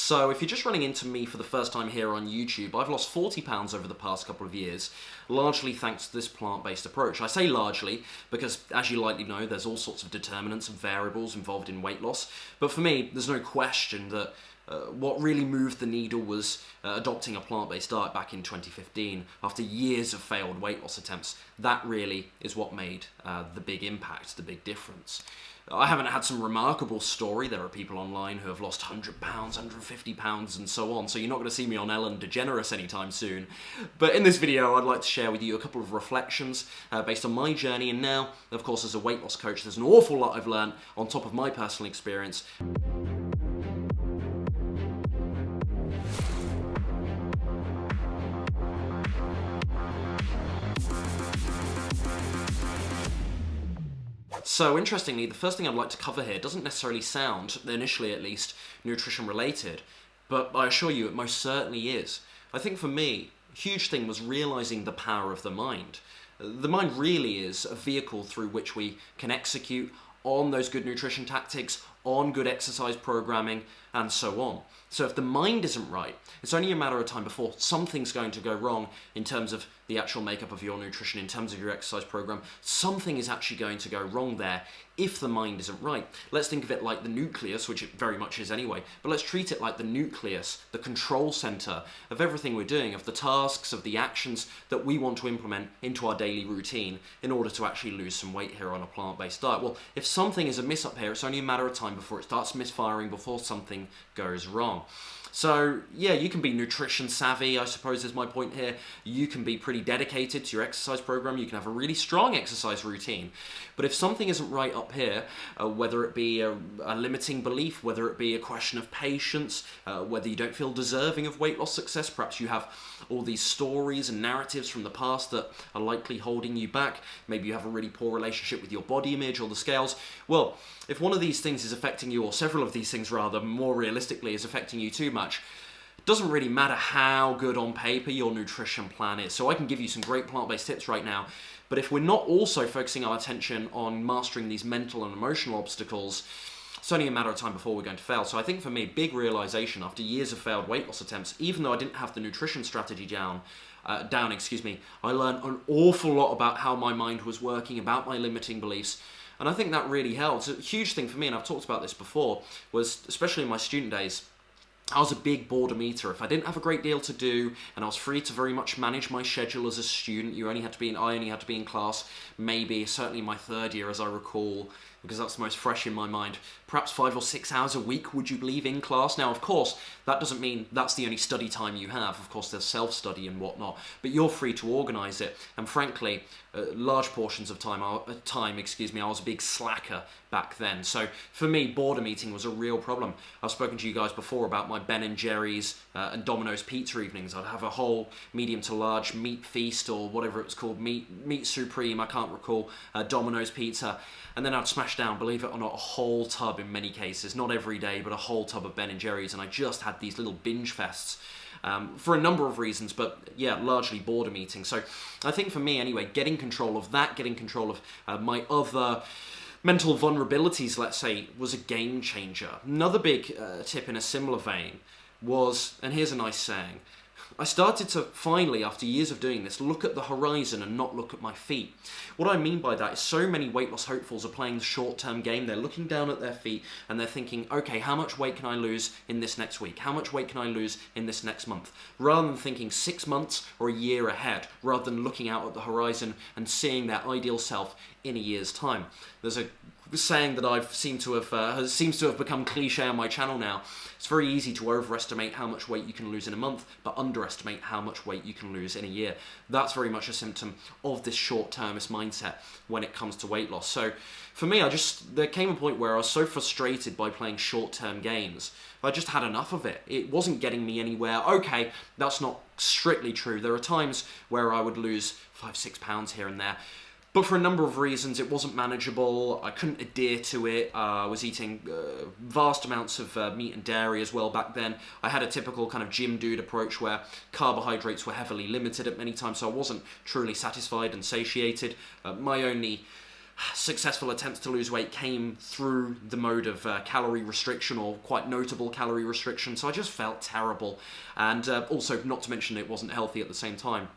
So if you're just running into me for the first time here on YouTube, I've lost 40 pounds over the past couple of years, largely thanks to this plant-based approach. I say largely because, as you likely know, there's all sorts of determinants and variables involved in weight loss. But for me, there's no question that what really moved the needle was adopting a plant-based diet back in 2015 after years of failed weight loss attempts. That really is what made the big impact, the big difference. I haven't had some remarkable story. There are people online who have lost 100 pounds, 150 pounds and so on, so you're not going to see me on Ellen DeGeneres anytime soon. But in this video, I'd like to share with you a couple of reflections based on my journey, and now, of course, as a weight loss coach, there's an awful lot I've learned on top of my personal experience. So interestingly, the first thing I'd like to cover here doesn't necessarily sound, initially at least, nutrition related, but I assure you it most certainly is. I think for me, a huge thing was realizing the power of the mind. The mind really is a vehicle through which we can execute on those good nutrition tactics, on good exercise programming, and so on. So if the mind isn't right, it's only a matter of time before something's going to go wrong in terms of the actual makeup of your nutrition, in terms of your exercise program. Something is actually going to go wrong there if the mind isn't right. Let's think of it like the nucleus, which it very much is anyway, but let's treat it like the nucleus, the control center of everything we're doing, of the tasks, of the actions that we want to implement into our daily routine in order to actually lose some weight here on a plant-based diet. Well, if something is amiss up here, it's only a matter of time before it starts misfiring, before something goes wrong. So yeah, you can be nutrition savvy, I suppose is my point here. You can be pretty dedicated to your exercise program. You can have a really strong exercise routine. But if something isn't right up here, whether it be a limiting belief, whether it be a question of patience, whether you don't feel deserving of weight loss success, perhaps you have all these stories and narratives from the past that are likely holding you back. Maybe you have a really poor relationship with your body image or the scales. Well, if one of these things is affecting you, or several of these things rather, more realistically, is affecting you too much, it doesn't really matter how good on paper your nutrition plan is. So I can give you some great plant-based tips right now, but if we're not also focusing our attention on mastering these mental and emotional obstacles, it's only a matter of time before we're going to fail. So I think for me, big realization after years of failed weight loss attempts, even though I didn't have the nutrition strategy down, I learned an awful lot about how my mind was working, about my limiting beliefs. And I think that really helped. A huge thing for me, and I've talked about this before, was especially in my student days, I was a big boredom eater. If I didn't have a great deal to do and I was free to very much manage my schedule as a student, I only had to be in class maybe, certainly my third year as I recall, because that's the most fresh in my mind, perhaps 5 or 6 hours a week, would you believe, in class. Now, of course, that doesn't mean that's the only study time you have. Of course, there's self-study and whatnot, but you're free to organise it. And frankly, large portions of time, I was a big slacker back then. So for me, boredom eating was a real problem. I've spoken to you guys before about my Ben & Jerry's and Domino's pizza evenings. I'd have a whole medium to large meat feast, or whatever it was called, meat supreme, I can't recall, Domino's pizza. And then I'd smash down, believe it or not, a whole tub in many cases, not every day, but a whole tub of Ben & Jerry's, and I just had these little binge fests for a number of reasons, but yeah, largely boredom eating. So I think for me anyway, getting control of that, getting control of my other mental vulnerabilities, let's say, was a game changer. Another big tip in a similar vein was, and here's a nice saying, I started to finally, after years of doing this, look at the horizon and not look at my feet. What I mean by that is so many weight loss hopefuls are playing the short-term game. They're looking down at their feet and they're thinking, okay, how much weight can I lose in this next week? How much weight can I lose in this next month? Rather than thinking 6 months or a year ahead, rather than looking out at the horizon and seeing their ideal self in a year's time. There's a saying that seems to have become cliche on my channel now. It's very easy to overestimate how much weight you can lose in a month, but underestimate how much weight you can lose in a year. That's very much a symptom of this short-termist mindset when it comes to weight loss. So for me, there came a point where I was so frustrated by playing short-term games. I just had enough of it. It wasn't getting me anywhere. Okay, that's not strictly true. There are times where I would lose 5-6 pounds here and there, but for a number of reasons, it wasn't manageable. I couldn't adhere to it. I was eating vast amounts of meat and dairy as well back then. I had a typical kind of gym dude approach where carbohydrates were heavily limited at many times, so I wasn't truly satisfied and satiated. My only successful attempts to lose weight came through the mode of calorie restriction, or quite notable calorie restriction, so I just felt terrible, and also, not to mention, it wasn't healthy at the same time.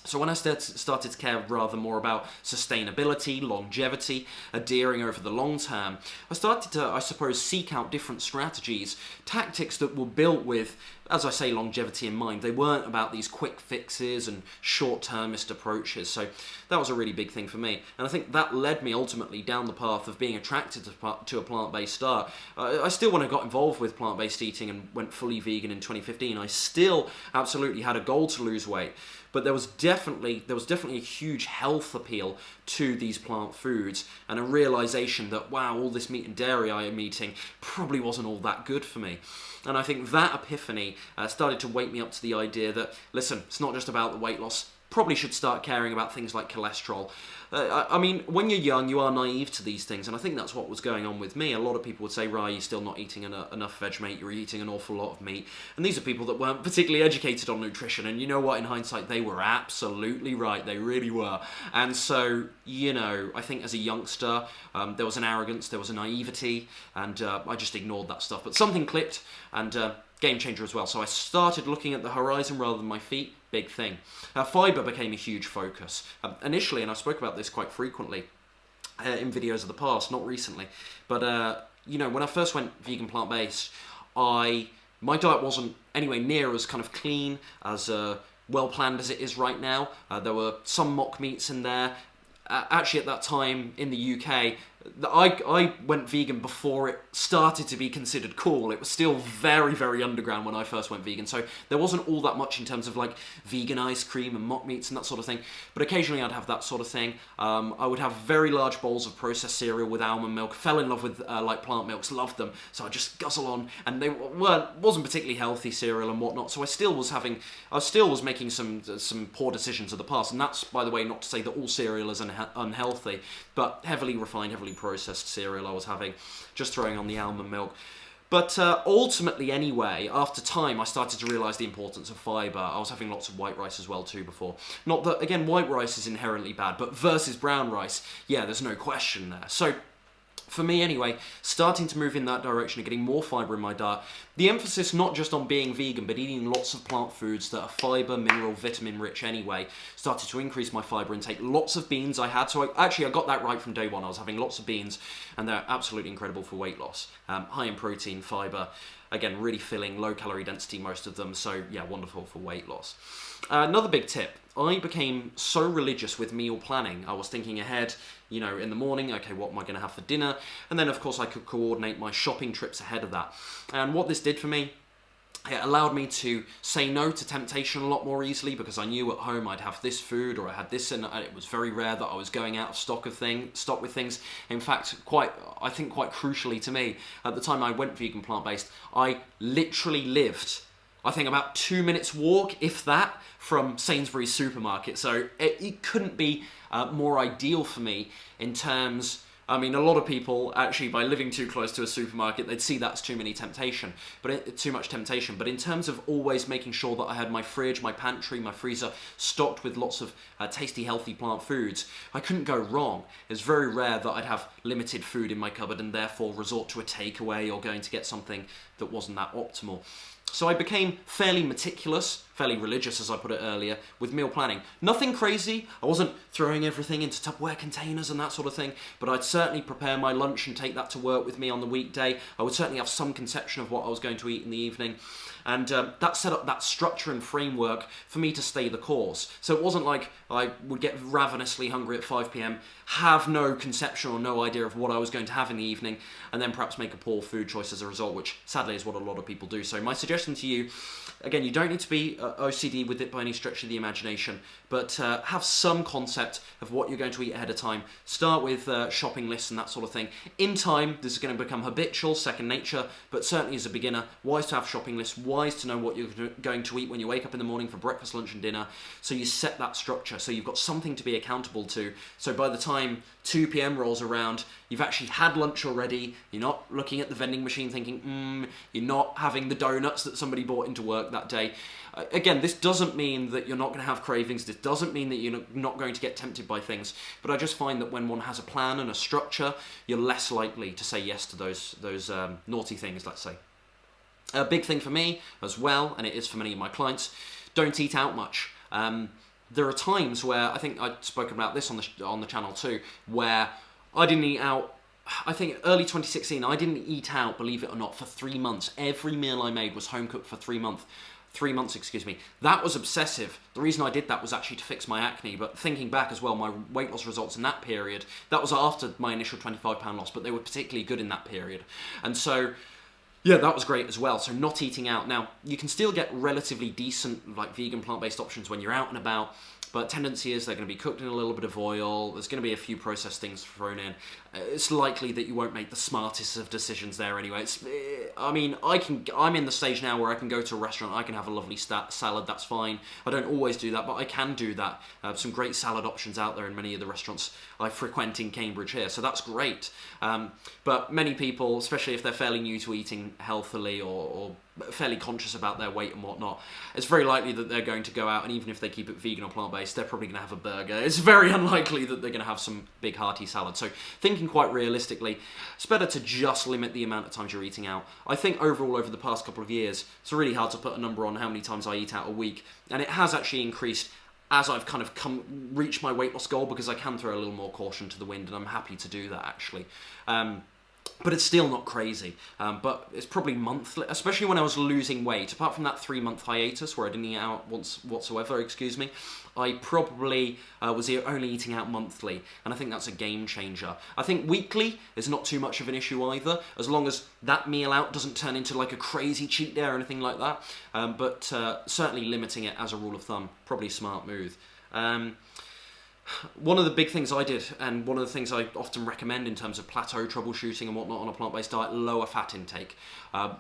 So when I started to care rather more about sustainability, longevity, adhering over the long term, I started to, I suppose, seek out different strategies, tactics that were built with, as I say, longevity in mind. They weren't about these quick fixes and short-termist approaches, so that was a really big thing for me. And I think that led me ultimately down the path of being attracted to a plant-based diet. I still, when I got involved with plant-based eating and went fully vegan in 2015, I still absolutely had a goal to lose weight. But there was definitely a huge health appeal to these plant foods, and a realization that, wow, all this meat and dairy I am eating probably wasn't all that good for me. And I think that epiphany started to wake me up to the idea that, listen, it's not just about the weight loss. Probably should start caring about things like cholesterol. I mean, when you're young, you are naive to these things, and I think that's what was going on with me. A lot of people would say, "Right, you're still not eating enough veg, mate. You're eating an awful lot of meat." And these are people that weren't particularly educated on nutrition, and you know what? In hindsight, they were absolutely right. They really were. And so, you know, I think as a youngster, there was an arrogance, there was a naivety, and I just ignored that stuff. But something clicked, and game changer as well. So I started looking at the horizon rather than my feet. Big thing. Fibre became a huge focus. Initially, and I spoke about this quite frequently in videos of the past, not recently, but you know, when I first went vegan plant-based, my diet wasn't anywhere near as kind of clean, as well planned as it is right now. There were some mock meats in there. Actually, at that time in the UK, I went vegan before it started to be considered cool. It was still very, very underground when I first went vegan, so there wasn't all that much in terms of like vegan ice cream and mock meats and that sort of thing, but occasionally I'd have that sort of thing. I would have very large bowls of processed cereal with almond milk, fell in love with like plant milks, loved them, so I just guzzle on, and they wasn't particularly healthy cereal and whatnot, so I still was making some poor decisions of the past, and that's, by the way, not to say that all cereal is unhealthy, but heavily refined, heavily processed cereal I was having, just throwing on the almond milk. But ultimately anyway, after time, I started to realise the importance of fibre. I was having lots of white rice as well too before. Not that, again, white rice is inherently bad, but versus brown rice, yeah, there's no question there. So for me anyway, starting to move in that direction and getting more fibre in my diet, the emphasis not just on being vegan, but eating lots of plant foods that are fibre, mineral, vitamin rich anyway, started to increase my fibre intake. Lots of beans I had, so I got that right from day one. I was having lots of beans, and they're absolutely incredible for weight loss. High in protein, fibre, again, really filling, low calorie density, most of them, so yeah, wonderful for weight loss. Another big tip, I became so religious with meal planning. I was thinking ahead, you know, in the morning, okay, what am I going to have for dinner? And then, of course, I could coordinate my shopping trips ahead of that. And what this did for me, it allowed me to say no to temptation a lot more easily, because I knew at home I'd have this food or I had this, and it was very rare that I was going out of stock with things. In fact, I think quite crucially to me, at the time I went vegan plant-based, I literally lived, I think, about 2 minutes walk, if that, from Sainsbury's supermarket. So it couldn't be more ideal for me in terms, I mean, a lot of people, actually, by living too close to a supermarket, they'd see that's too much temptation. But in terms of always making sure that I had my fridge, my pantry, my freezer stocked with lots of tasty, healthy plant foods, I couldn't go wrong. It's very rare that I'd have limited food in my cupboard and therefore resort to a takeaway or going to get something that wasn't that optimal. So I became fairly meticulous, fairly religious, as I put it earlier, with meal planning. Nothing crazy. I wasn't throwing everything into Tupperware containers and that sort of thing, but I'd certainly prepare my lunch and take that to work with me on the weekday. I would certainly have some conception of what I was going to eat in the evening. And that set up that structure and framework for me to stay the course. So it wasn't like I would get ravenously hungry at 5 p.m, have no conception or no idea of what I was going to have in the evening, and then perhaps make a poor food choice as a result, which sadly is what a lot of people do. So my suggestion to you, again, you don't need to be OCD with it by any stretch of the imagination, but have some concept of what you're going to eat ahead of time. Start with shopping lists and that sort of thing. In time, this is going to become habitual, second nature, but certainly as a beginner, wise to have shopping lists, wise wise to know what you're going to eat when you wake up in the morning for breakfast, lunch and dinner. So you set that structure, so you've got something to be accountable to. So by the time 2 p.m. rolls around, you've actually had lunch already. You're not looking at the vending machine thinking, you're not having the donuts that somebody bought into work that day. Again, this doesn't mean that you're not going to have cravings. This doesn't mean that you're not going to get tempted by things. But I just find that when one has a plan and a structure, you're less likely to say yes to those naughty things, let's say. A big thing for me as well, and it is for many of my clients, don't eat out much. There are times where, I think I've spoken about this on the channel too, where I didn't eat out. I think early 2016, I didn't eat out, believe it or not, for 3 months. Every meal I made was home cooked for 3 months. 3 months, excuse me. That was obsessive. The reason I did that was actually to fix my acne, but thinking back as well, my weight loss results in that period, that was after my initial 25-pound loss, but they were particularly good in that period. And so, yeah, that was great as well. So not eating out. Now, you can still get relatively decent, like vegan, plant-based options when you're out and about, but tendency is they're going to be cooked in a little bit of oil. There's going to be a few processed things thrown in. It's likely that you won't make the smartest of decisions there anyway. I'm in the stage now where I can go to a restaurant, I can have a lovely salad, that's fine. I don't always do that, but I can do that. Some great salad options out there in many of the restaurants I frequent in Cambridge here, so that's great. But many people, especially if they're fairly new to eating healthily or fairly conscious about their weight and whatnot, it's very likely that they're going to go out, and even if they keep it vegan or plant-based, they're probably going to have a burger. It's very unlikely that they're going to have some big hearty salad. So thinking quite realistically, it's better to just limit the amount of times you're eating out. I think overall over the past couple of years, it's really hard to put a number on how many times I eat out a week, and it has actually increased as I've kind of reached my weight loss goal, because I can throw a little more caution to the wind, and I'm happy to do that actually. But it's still not crazy. But it's probably monthly, especially when I was losing weight. Apart from that 3-month hiatus where I didn't eat out whatsoever, I probably was only eating out monthly, and I think that's a game changer. I think weekly is not too much of an issue either, as long as that meal out doesn't turn into like a crazy cheat day or anything like that. But certainly limiting it as a rule of thumb, probably a smart move. One of the big things I did, and one of the things I often recommend in terms of plateau troubleshooting and whatnot on a plant-based diet, lower fat intake.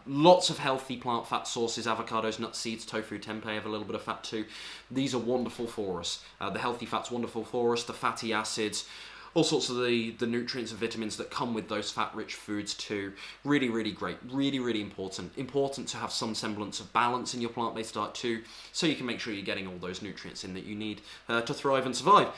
Lots of healthy plant fat sources, avocados, nuts, seeds, tofu, tempeh have a little bit of fat too. These are wonderful for us. The healthy fat's wonderful for us, the fatty acids, all sorts of the nutrients and vitamins that come with those fat-rich foods too. Really, really great. Really, really important. Important to have some semblance of balance in your plant-based diet too, so you can make sure you're getting all those nutrients in that you need to thrive and survive.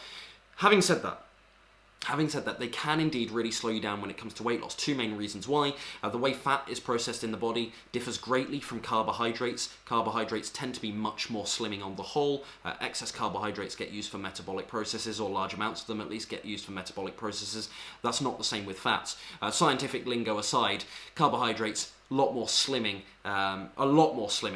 Having said that, they can indeed really slow you down when it comes to weight loss. Two main reasons why. The way fat is processed in the body differs greatly from carbohydrates. Carbohydrates tend to be much more slimming on the whole. Excess carbohydrates get used for metabolic processes, or large amounts of them at least get used for metabolic processes. That's not the same with fats. Scientific lingo aside, carbohydrates, a lot more slimming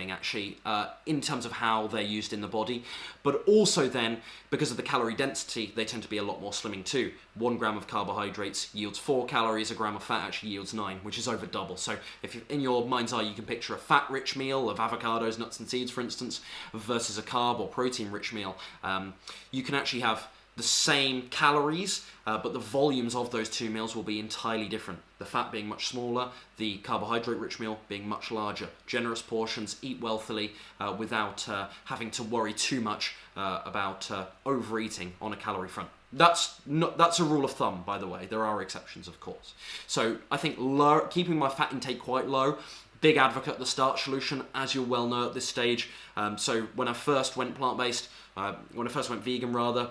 actually, in terms of how they're used in the body. But also then, because of the calorie density, they tend to be a lot more slimming too. 1 gram of carbohydrates yields 4 calories, a gram of fat actually yields 9, which is over double. So if in your mind's eye you can picture a fat-rich meal of avocados, nuts and seeds, for instance, versus a carb or protein-rich meal, you can actually have the same calories, but the volumes of those two meals will be entirely different. The fat being much smaller, the carbohydrate-rich meal being much larger. Generous portions, eat wealthily without having to worry too much about overeating on a calorie front. That's a rule of thumb, by the way. There are exceptions, of course. So I think keeping my fat intake quite low. Big advocate of the starch solution, as you'll well know at this stage. So when I first went plant-based, when I first went vegan rather,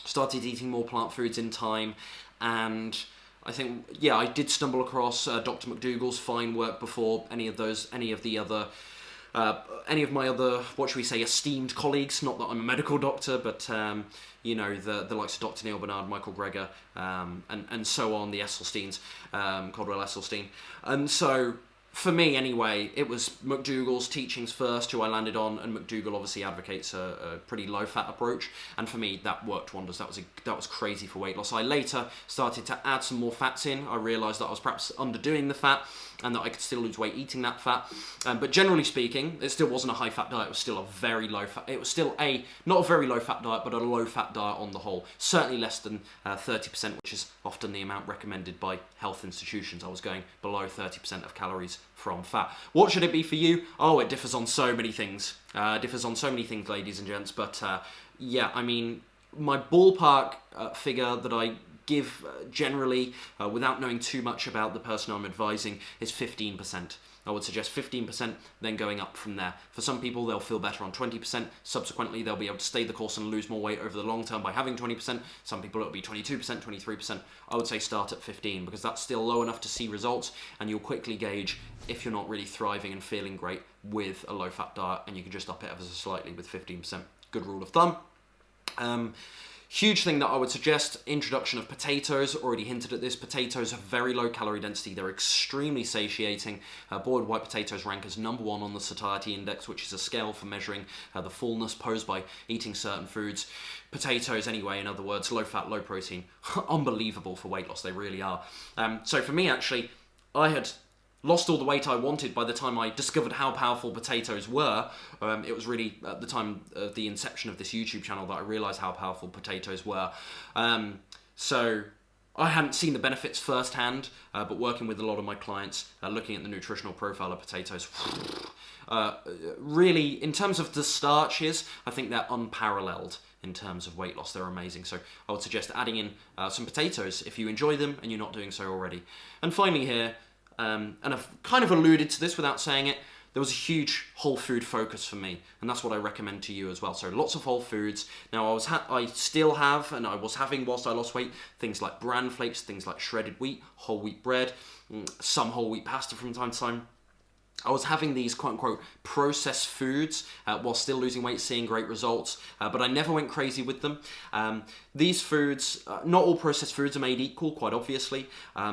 started eating more plant foods in time, and I think, yeah, I did stumble across Dr. McDougall's fine work before any of my other, what should we say, esteemed colleagues. Not that I'm a medical doctor, but you know, the likes of Dr. Neil Bernard, Michael Greger, and so on, the Esselsteins, Caldwell Esselstyn. And so, for me anyway, it was McDougall's teachings first, who I landed on, and McDougall obviously advocates a pretty low-fat approach, and for me that worked wonders. That was crazy for weight loss. I later started to add some more fats in. I realised that I was perhaps underdoing the fat, and that I could still lose weight eating that fat. But generally speaking, it still wasn't a high-fat diet. It was still a very low-fat. It was still not a very low-fat diet, but a low-fat diet on the whole. Certainly less than 30%, which is often the amount recommended by health institutions. I was going below 30% of calories from fat. What should it be for you? Oh, it differs on so many things. Ladies and gents. But yeah, I mean, my ballpark figure that I give generally, without knowing too much about the person I'm advising, is 15%. I would suggest 15%, then going up from there. For some people, they'll feel better on 20%. Subsequently, they'll be able to stay the course and lose more weight over the long term by having 20%. Some people, it'll be 22%, 23%. I would say start at 15 because that's still low enough to see results, and you'll quickly gauge if you're not really thriving and feeling great with a low-fat diet, and you can just up it ever so slightly with 15%. Good rule of thumb. Huge thing that I would suggest, introduction of potatoes. Already hinted at this. Potatoes have very low calorie density. They're extremely satiating. Boiled white potatoes rank as #1 on the satiety index, which is a scale for measuring the fullness posed by eating certain foods. Potatoes, anyway, in other words, low fat, low protein. Unbelievable for weight loss. They really are. So for me, actually, I had lost all the weight I wanted by the time I discovered how powerful potatoes were. It was really at the time of the inception of this YouTube channel that I realised how powerful potatoes were. So I hadn't seen the benefits firsthand, but working with a lot of my clients, looking at the nutritional profile of potatoes, really, in terms of the starches, I think they're unparalleled in terms of weight loss. They're amazing. So I would suggest adding in some potatoes if you enjoy them and you're not doing so already. And finally here, and I've kind of alluded to this without saying it, there was a huge whole food focus for me, and that's what I recommend to you as well. So lots of whole foods. Now I still have, and I was having whilst I lost weight, things like bran flakes, things like shredded wheat, whole wheat bread, some whole wheat pasta from time to time. I was having these quote-unquote processed foods while still losing weight, seeing great results, but I never went crazy with them. These foods, not all processed foods are made equal, quite obviously.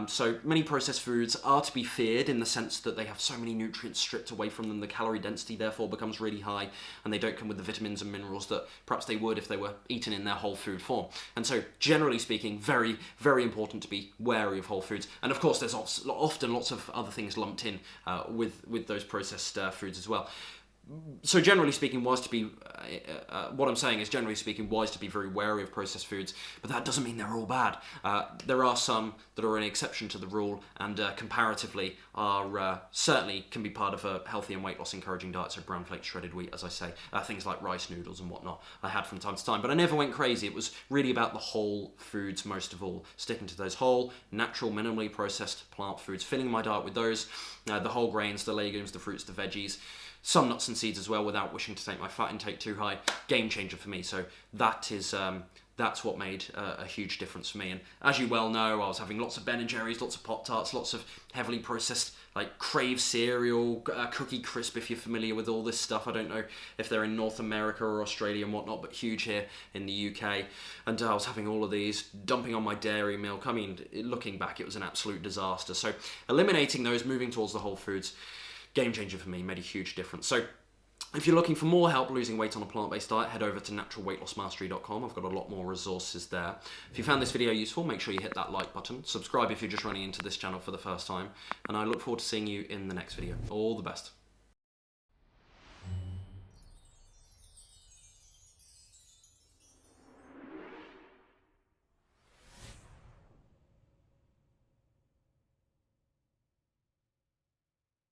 So many processed foods are to be feared in the sense that they have so many nutrients stripped away from them, the calorie density therefore becomes really high, and they don't come with the vitamins and minerals that perhaps they would if they were eaten in their whole food form. And so, generally speaking, very, very important to be wary of whole foods. And of course, there's often lots of other things lumped in with those processed foods as well. So generally speaking, wise to be, what I'm saying is generally speaking, wise to be very wary of processed foods, but that doesn't mean they're all bad. There are some that are an exception to the rule, and comparatively are certainly can be part of a healthy and weight loss encouraging diet. So bran flakes, shredded wheat, as I say, things like rice noodles and whatnot I had from time to time, but I never went crazy. It was really about the whole foods most of all, sticking to those whole, natural, minimally processed plant foods, filling my diet with those, the whole grains, the legumes, the fruits, the veggies, some nuts and seeds as well, without wishing to take my fat intake too high. Game changer for me. So that is that's what made a huge difference for me. And as you well know, I was having lots of Ben and Jerry's, lots of Pop-Tarts, lots of heavily processed like Crave cereal, Cookie Crisp, if you're familiar with all this stuff. I don't know if they're in North America or Australia and whatnot, but huge here in the UK. And I was having all of these, dumping on my dairy milk. I mean, looking back, it was an absolute disaster. So eliminating those, moving towards the whole foods, game changer for me, made a huge difference. So if you're looking for more help losing weight on a plant-based diet, head over to naturalweightlossmastery.com. I've got a lot more resources there. If you found this video useful, make sure you hit that like button. Subscribe if you're just running into this channel for the first time. And I look forward to seeing you in the next video. All the best.